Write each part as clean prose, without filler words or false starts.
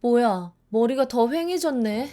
뭐야, 머리가 더 휑해졌네.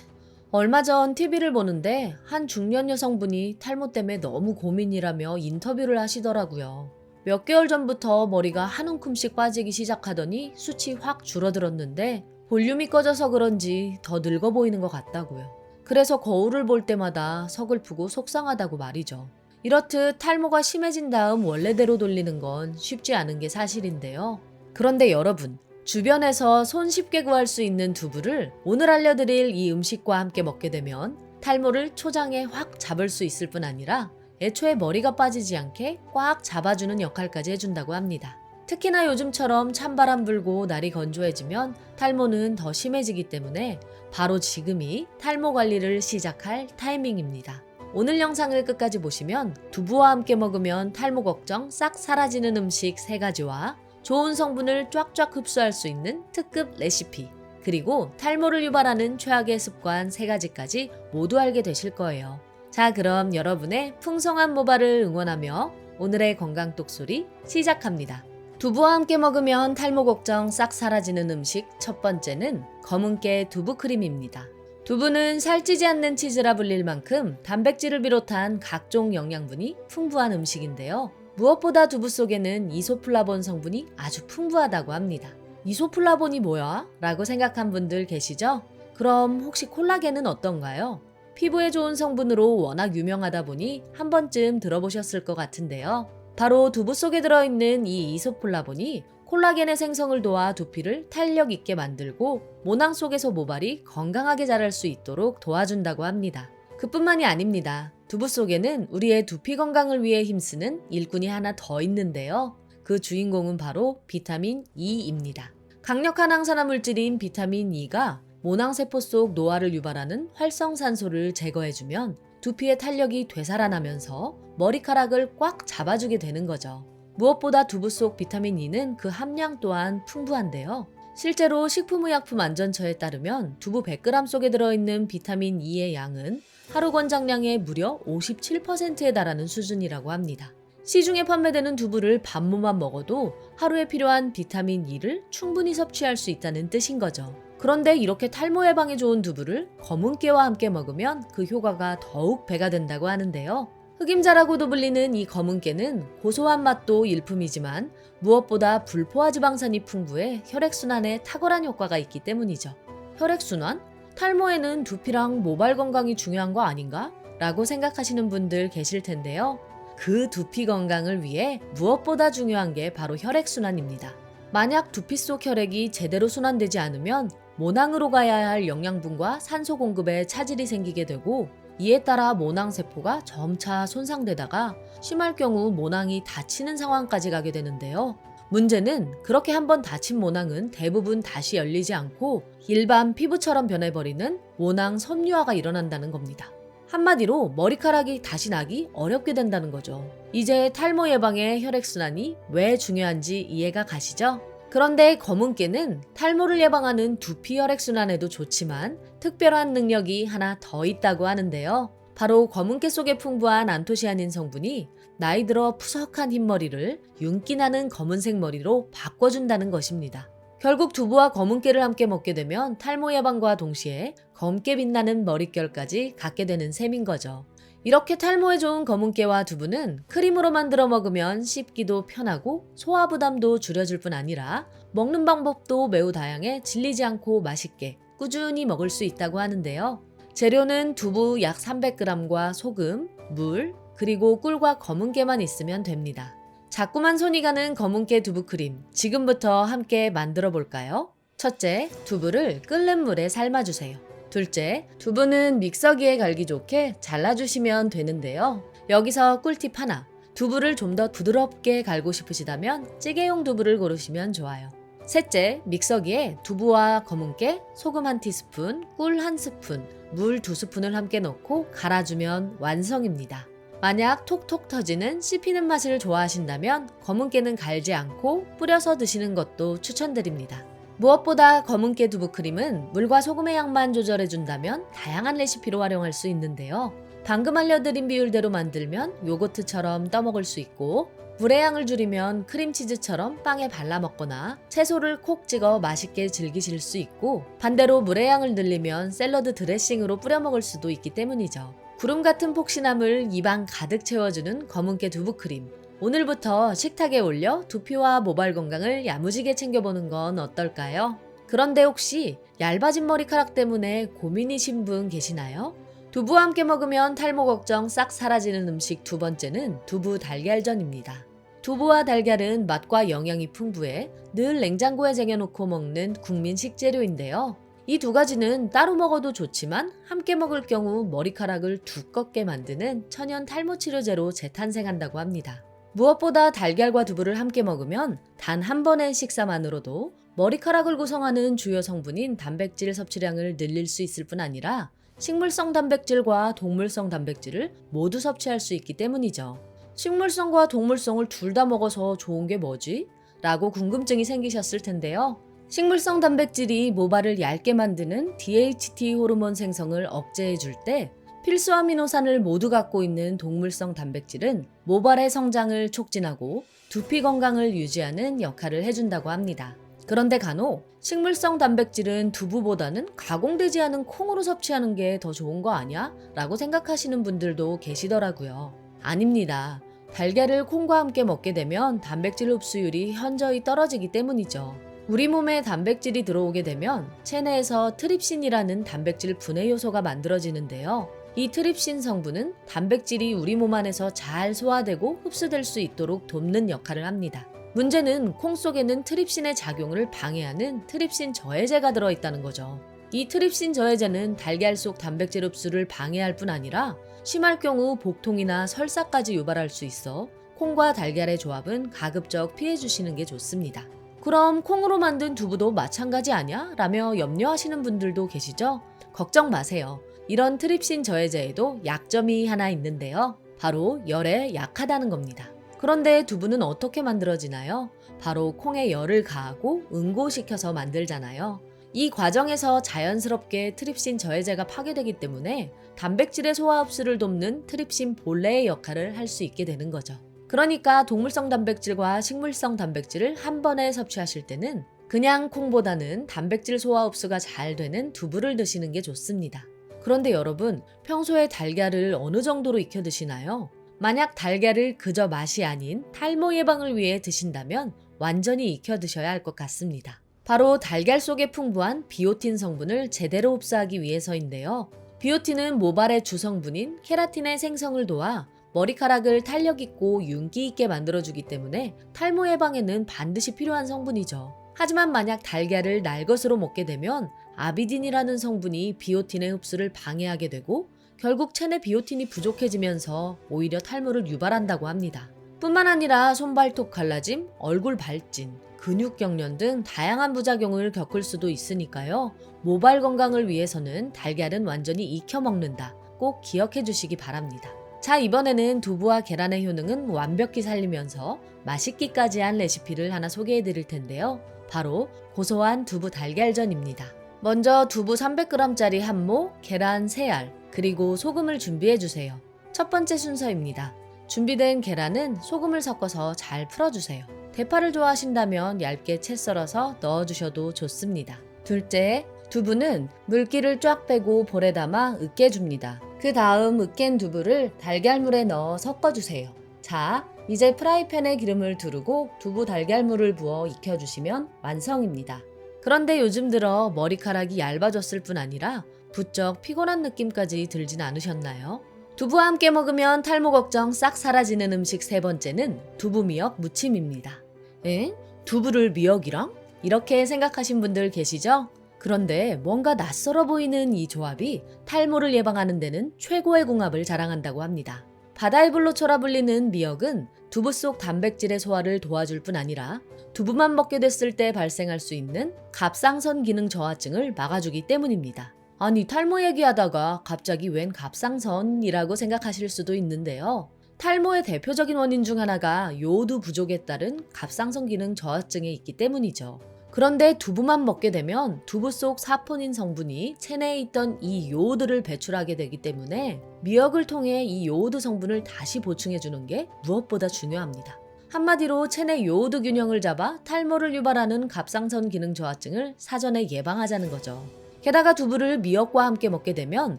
얼마 전 TV를 보는데 한 중년 여성분이 탈모 때문에 너무 고민이라며 인터뷰를 하시더라고요. 몇 개월 전부터 머리가 한 움큼씩 빠지기 시작하더니 숱이 확 줄어들었는데 볼륨이 꺼져서 그런지 더 늙어 보이는 것 같다고요. 그래서 거울을 볼 때마다 서글프고 속상하다고 말이죠. 이렇듯 탈모가 심해진 다음 원래대로 돌리는 건 쉽지 않은 게 사실인데요. 그런데 여러분, 주변에서 손쉽게 구할 수 있는 두부를 오늘 알려드릴 이 음식과 함께 먹게 되면 탈모를 초장에 확 잡을 수 있을 뿐 아니라 애초에 머리가 빠지지 않게 꽉 잡아주는 역할까지 해준다고 합니다. 특히나 요즘처럼 찬바람 불고 날이 건조해지면 탈모는 더 심해지기 때문에 바로 지금이 탈모 관리를 시작할 타이밍입니다. 오늘 영상을 끝까지 보시면 두부와 함께 먹으면 탈모 걱정 싹 사라지는 음식 3가지와 좋은 성분을 쫙쫙 흡수할 수 있는 특급 레시피, 그리고 탈모를 유발하는 최악의 습관 3가지까지 모두 알게 되실 거예요. 자, 그럼 여러분의 풍성한 모발을 응원하며 오늘의 건강 똑소리 시작합니다. 두부와 함께 먹으면 탈모 걱정 싹 사라지는 음식 첫 번째는 검은깨 두부크림입니다. 두부는 살찌지 않는 치즈라 불릴 만큼 단백질을 비롯한 각종 영양분이 풍부한 음식인데요. 무엇보다 두부 속에는 이소플라본 성분이 아주 풍부하다고 합니다. 이소플라본이 뭐야? 라고 생각한 분들 계시죠? 그럼 혹시 콜라겐은 어떤가요? 피부에 좋은 성분으로 워낙 유명하다 보니 한 번쯤 들어보셨을 것 같은데요. 바로 두부 속에 들어있는 이 이소플라본이 콜라겐의 생성을 도와 두피를 탄력 있게 만들고 모낭 속에서 모발이 건강하게 자랄 수 있도록 도와준다고 합니다. 그뿐만이 아닙니다. 두부 속에는 우리의 두피 건강을 위해 힘쓰는 일꾼이 하나 더 있는데요. 그 주인공은 바로 비타민 E입니다. 강력한 항산화 물질인 비타민 E가 모낭세포 속 노화를 유발하는 활성산소를 제거해주면 두피의 탄력이 되살아나면서 머리카락을 꽉 잡아주게 되는 거죠. 무엇보다 두부 속 비타민 E는 그 함량 또한 풍부한데요. 실제로 식품의약품안전처에 따르면 두부 100g 속에 들어있는 비타민 E의 양은 하루 권장량의 무려 57%에 달하는 수준이라고 합니다. 시중에 판매되는 두부를 반모만 먹어도 하루에 필요한 비타민 E를 충분히 섭취할 수 있다는 뜻인 거죠. 그런데 이렇게 탈모 예방에 좋은 두부를 검은깨와 함께 먹으면 그 효과가 더욱 배가 된다고 하는데요. 흑임자라고도 불리는 이 검은깨는 고소한 맛도 일품이지만 무엇보다 불포화 지방산이 풍부해 혈액순환에 탁월한 효과가 있기 때문이죠. 혈액순환? 탈모에는 두피랑 모발 건강이 중요한 거 아닌가? 라고 생각하시는 분들 계실 텐데요. 그 두피 건강을 위해 무엇보다 중요한 게 바로 혈액순환입니다. 만약 두피 속 혈액이 제대로 순환되지 않으면 모낭으로 가야 할 영양분과 산소 공급에 차질이 생기게 되고 이에 따라 모낭세포가 점차 손상되다가 심할 경우 모낭이 다치는 상황까지 가게 되는데요. 문제는 그렇게 한번 다친 모낭은 대부분 다시 열리지 않고 일반 피부처럼 변해버리는 모낭 섬유화가 일어난다는 겁니다. 한마디로 머리카락이 다시 나기 어렵게 된다는 거죠. 이제 탈모 예방에 혈액순환이 왜 중요한지 이해가 가시죠? 그런데 검은깨는 탈모를 예방하는 두피 혈액순환에도 좋지만 특별한 능력이 하나 더 있다고 하는데요. 바로 검은깨 속에 풍부한 안토시아닌 성분이 나이 들어 푸석한 흰머리를 윤기 나는 검은색 머리로 바꿔준다는 것입니다. 결국 두부와 검은깨를 함께 먹게 되면 탈모 예방과 동시에 검게 빛나는 머릿결까지 갖게 되는 셈인 거죠. 이렇게 탈모에 좋은 검은깨와 두부는 크림으로 만들어 먹으면 씹기도 편하고 소화 부담도 줄여줄 뿐 아니라 먹는 방법도 매우 다양해 질리지 않고 맛있게 꾸준히 먹을 수 있다고 하는데요. 재료는 두부 약 300g과 소금, 물, 그리고 꿀과 검은깨만 있으면 됩니다. 자꾸만 손이 가는 검은깨 두부크림, 지금부터 함께 만들어 볼까요? 첫째, 두부를 끓는 물에 삶아주세요. 둘째, 두부는 믹서기에 갈기 좋게 잘라주시면 되는데요. 여기서 꿀팁 하나, 두부를 좀 더 부드럽게 갈고 싶으시다면 찌개용 두부를 고르시면 좋아요. 셋째, 믹서기에 두부와 검은깨, 소금 1티스푼, 꿀 1스푼, 물 2스푼을 함께 넣고 갈아주면 완성입니다. 만약 톡톡 터지는 씹히는 맛을 좋아하신다면 검은깨는 갈지 않고 뿌려서 드시는 것도 추천드립니다. 무엇보다 검은깨 두부크림은 물과 소금의 양만 조절해준다면 다양한 레시피로 활용할 수 있는데요. 방금 알려드린 비율대로 만들면 요거트처럼 떠먹을 수 있고 물의 양을 줄이면 크림치즈처럼 빵에 발라 먹거나 채소를 콕 찍어 맛있게 즐기실 수 있고, 반대로 물의 양을 늘리면 샐러드 드레싱으로 뿌려 먹을 수도 있기 때문이죠. 구름 같은 폭신함을 입안 가득 채워주는 검은깨 두부크림. 오늘부터 식탁에 올려 두피와 모발 건강을 야무지게 챙겨보는 건 어떨까요? 그런데 혹시 얇아진 머리카락 때문에 고민이신 분 계시나요? 두부와 함께 먹으면 탈모 걱정 싹 사라지는 음식 두 번째는 두부 달걀전입니다. 두부와 달걀은 맛과 영양이 풍부해 늘 냉장고에 쟁여놓고 먹는 국민 식재료인데요. 이 두 가지는 따로 먹어도 좋지만 함께 먹을 경우 머리카락을 두껍게 만드는 천연 탈모 치료제로 재탄생한다고 합니다. 무엇보다 달걀과 두부를 함께 먹으면 단 한 번의 식사만으로도 머리카락을 구성하는 주요 성분인 단백질 섭취량을 늘릴 수 있을 뿐 아니라 식물성 단백질과 동물성 단백질을 모두 섭취할 수 있기 때문이죠. 식물성과 동물성을 둘 다 먹어서 좋은 게 뭐지? 라고 궁금증이 생기셨을 텐데요. 식물성 단백질이 모발을 얇게 만드는 DHT 호르몬 생성을 억제해 줄 때, 필수 아미노산을 모두 갖고 있는 동물성 단백질은 모발의 성장을 촉진하고 두피 건강을 유지하는 역할을 해준다고 합니다. 그런데 간혹 식물성 단백질은 두부보다는 가공되지 않은 콩으로 섭취하는 게 더 좋은 거 아니야? 라고 생각하시는 분들도 계시더라고요. 아닙니다. 달걀을 콩과 함께 먹게 되면 단백질 흡수율이 현저히 떨어지기 때문이죠. 우리 몸에 단백질이 들어오게 되면 체내에서 트립신이라는 단백질 분해 요소가 만들어지는데요. 이 트립신 성분은 단백질이 우리 몸 안에서 잘 소화되고 흡수될 수 있도록 돕는 역할을 합니다. 문제는 콩 속에는 트립신의 작용을 방해하는 트립신 저해제가 들어있다는 거죠. 이 트립신 저해제는 달걀 속 단백질 흡수를 방해할 뿐 아니라 심할 경우 복통이나 설사까지 유발할 수 있어 콩과 달걀의 조합은 가급적 피해주시는 게 좋습니다. 그럼 콩으로 만든 두부도 마찬가지 아냐? 라며 염려하시는 분들도 계시죠? 걱정 마세요. 이런 트립신 저해제에도 약점이 하나 있는데요. 바로 열에 약하다는 겁니다. 그런데 두부는 어떻게 만들어지나요? 바로 콩에 열을 가하고 응고시켜서 만들잖아요. 이 과정에서 자연스럽게 트립신 저해제가 파괴되기 때문에 단백질의 소화 흡수를 돕는 트립신 본래의 역할을 할 수 있게 되는 거죠. 그러니까 동물성 단백질과 식물성 단백질을 한 번에 섭취하실 때는 그냥 콩보다는 단백질 소화 흡수가 잘 되는 두부를 드시는 게 좋습니다. 그런데 여러분, 평소에 달걀을 어느 정도로 익혀 드시나요? 만약 달걀을 그저 맛이 아닌 탈모 예방을 위해 드신다면 완전히 익혀 드셔야 할 것 같습니다. 바로 달걀 속에 풍부한 비오틴 성분을 제대로 흡수하기 위해서인데요. 비오틴은 모발의 주성분인 케라틴의 생성을 도와 머리카락을 탄력 있고 윤기 있게 만들어주기 때문에 탈모 예방에는 반드시 필요한 성분이죠. 하지만 만약 달걀을 날 것으로 먹게 되면 아비딘이라는 성분이 비오틴의 흡수를 방해하게 되고 결국 체내 비오틴이 부족해지면서 오히려 탈모를 유발한다고 합니다. 뿐만 아니라 손발톱 갈라짐, 얼굴 발진, 근육 경련 등 다양한 부작용을 겪을 수도 있으니까요. 모발 건강을 위해서는 달걀은 완전히 익혀 먹는다. 꼭 기억해 주시기 바랍니다. 자, 이번에는 두부와 계란의 효능은 완벽히 살리면서 맛있기까지 한 레시피를 하나 소개해 드릴 텐데요. 바로 고소한 두부 달걀전입니다. 먼저 두부 300g짜리 한 모, 계란 3알, 그리고 소금을 준비해 주세요. 첫 번째 순서입니다. 준비된 계란은 소금을 섞어서 잘 풀어주세요. 대파를 좋아하신다면 얇게 채 썰어서 넣어주셔도 좋습니다. 둘째, 두부는 물기를 쫙 빼고 볼에 담아 으깨줍니다. 그 다음 으깬 두부를 달걀물에 넣어 섞어주세요. 자, 이제 프라이팬에 기름을 두르고 두부 달걀물을 부어 익혀주시면 완성입니다. 그런데 요즘 들어 머리카락이 얇아졌을 뿐 아니라 부쩍 피곤한 느낌까지 들진 않으셨나요? 두부와 함께 먹으면 탈모 걱정 싹 사라지는 음식 세 번째는 두부 미역 무침입니다. 에? 두부를 미역이랑? 이렇게 생각하신 분들 계시죠? 그런데 뭔가 낯설어 보이는 이 조합이 탈모를 예방하는 데는 최고의 궁합을 자랑한다고 합니다. 바다의 불로초라 불리는 미역은 두부 속 단백질의 소화를 도와줄 뿐 아니라 두부만 먹게 됐을 때 발생할 수 있는 갑상선 기능 저하증을 막아주기 때문입니다. 아니, 탈모 얘기하다가 갑자기 웬 갑상선이라고 생각하실 수도 있는데요. 탈모의 대표적인 원인 중 하나가 요오드 부족에 따른 갑상선 기능 저하증에 있기 때문이죠. 그런데 두부만 먹게 되면 두부 속 사포닌 성분이 체내에 있던 이 요오드를 배출하게 되기 때문에 미역을 통해 이 요오드 성분을 다시 보충해주는 게 무엇보다 중요합니다. 한마디로 체내 요오드 균형을 잡아 탈모를 유발하는 갑상선 기능 저하증을 사전에 예방하자는 거죠. 게다가 두부를 미역과 함께 먹게 되면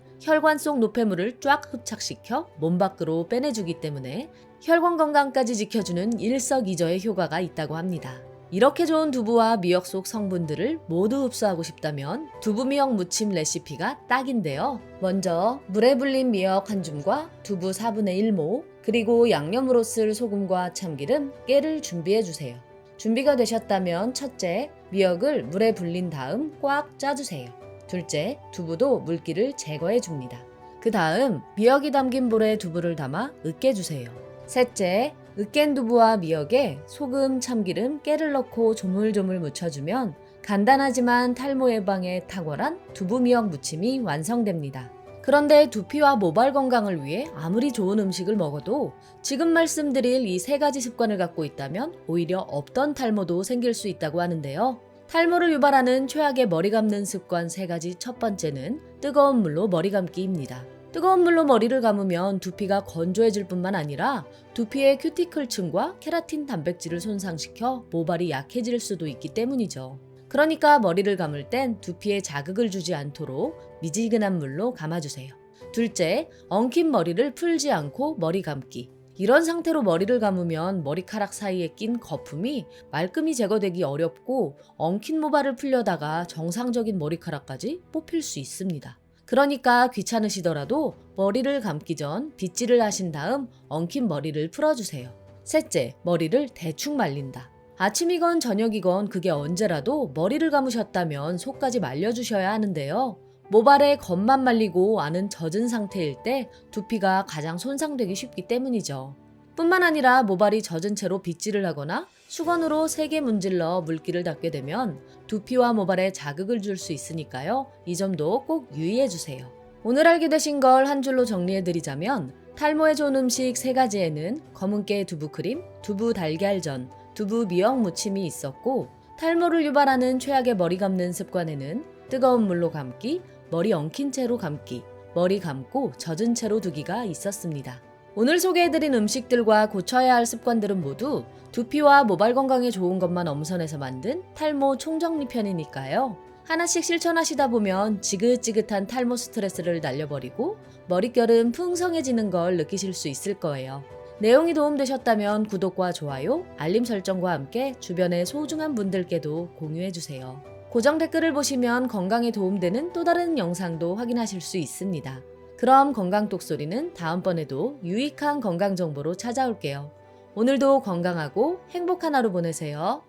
혈관 속 노폐물을 쫙 흡착시켜 몸 밖으로 빼내주기 때문에 혈관 건강까지 지켜주는 일석이조의 효과가 있다고 합니다. 이렇게 좋은 두부와 미역 속 성분들을 모두 흡수하고 싶다면 두부 미역 무침 레시피가 딱인데요. 먼저 물에 불린 미역 한 줌과 두부 4분의 1모, 그리고 양념으로 쓸 소금과 참기름, 깨를 준비해 주세요. 준비가 되셨다면 첫째, 미역을 물에 불린 다음 꽉 짜주세요. 둘째, 두부도 물기를 제거해 줍니다. 그 다음 미역이 담긴 볼에 두부를 담아 으깨주세요. 셋째, 으깬 두부와 미역에 소금, 참기름, 깨를 넣고 조물조물 묻혀주면 간단하지만 탈모 예방에 탁월한 두부 미역 무침이 완성됩니다. 그런데 두피와 모발 건강을 위해 아무리 좋은 음식을 먹어도 지금 말씀드릴 이 3가지 습관을 갖고 있다면 오히려 없던 탈모도 생길 수 있다고 하는데요. 탈모를 유발하는 최악의 머리 감는 습관 3가지 첫 번째는 뜨거운 물로 머리 감기입니다. 뜨거운 물로 머리를 감으면 두피가 건조해질 뿐만 아니라 두피의 큐티클층과 케라틴 단백질을 손상시켜 모발이 약해질 수도 있기 때문이죠. 그러니까 머리를 감을 땐 두피에 자극을 주지 않도록 미지근한 물로 감아주세요. 둘째, 엉킨 머리를 풀지 않고 머리 감기. 이런 상태로 머리를 감으면 머리카락 사이에 낀 거품이 말끔히 제거되기 어렵고 엉킨 모발을 풀려다가 정상적인 머리카락까지 뽑힐 수 있습니다. 그러니까 귀찮으시더라도 머리를 감기 전 빗질을 하신 다음 엉킨 머리를 풀어주세요. 셋째, 머리를 대충 말린다. 아침이건 저녁이건 그게 언제라도 머리를 감으셨다면 속까지 말려주셔야 하는데요. 모발에 겉만 말리고 안은 젖은 상태일 때 두피가 가장 손상되기 쉽기 때문이죠. 뿐만 아니라 모발이 젖은 채로 빗질을 하거나 수건으로 세게 문질러 물기를 닦게 되면 두피와 모발에 자극을 줄 수 있으니까요. 이 점도 꼭 유의해주세요. 오늘 알게 되신 걸 한 줄로 정리해드리자면 탈모에 좋은 음식 3가지에는 검은깨 두부크림, 두부 달걀전, 두부 미역 무침이 있었고 탈모를 유발하는 최악의 머리 감는 습관에는 뜨거운 물로 감기, 머리 엉킨 채로 감기, 머리 감고 젖은 채로 두기가 있었습니다. 오늘 소개해드린 음식들과 고쳐야 할 습관들은 모두 두피와 모발 건강에 좋은 것만 엄선해서 만든 탈모 총정리편이니까요. 하나씩 실천하시다 보면 지긋지긋한 탈모 스트레스를 날려버리고 머릿결은 풍성해지는 걸 느끼실 수 있을 거예요. 내용이 도움되셨다면 구독과 좋아요, 알림 설정과 함께 주변의 소중한 분들께도 공유해주세요. 고정 댓글을 보시면 건강에 도움되는 또 다른 영상도 확인하실 수 있습니다. 그럼 건강똑소리는 다음번에도 유익한 건강 정보로 찾아올게요. 오늘도 건강하고 행복한 하루 보내세요.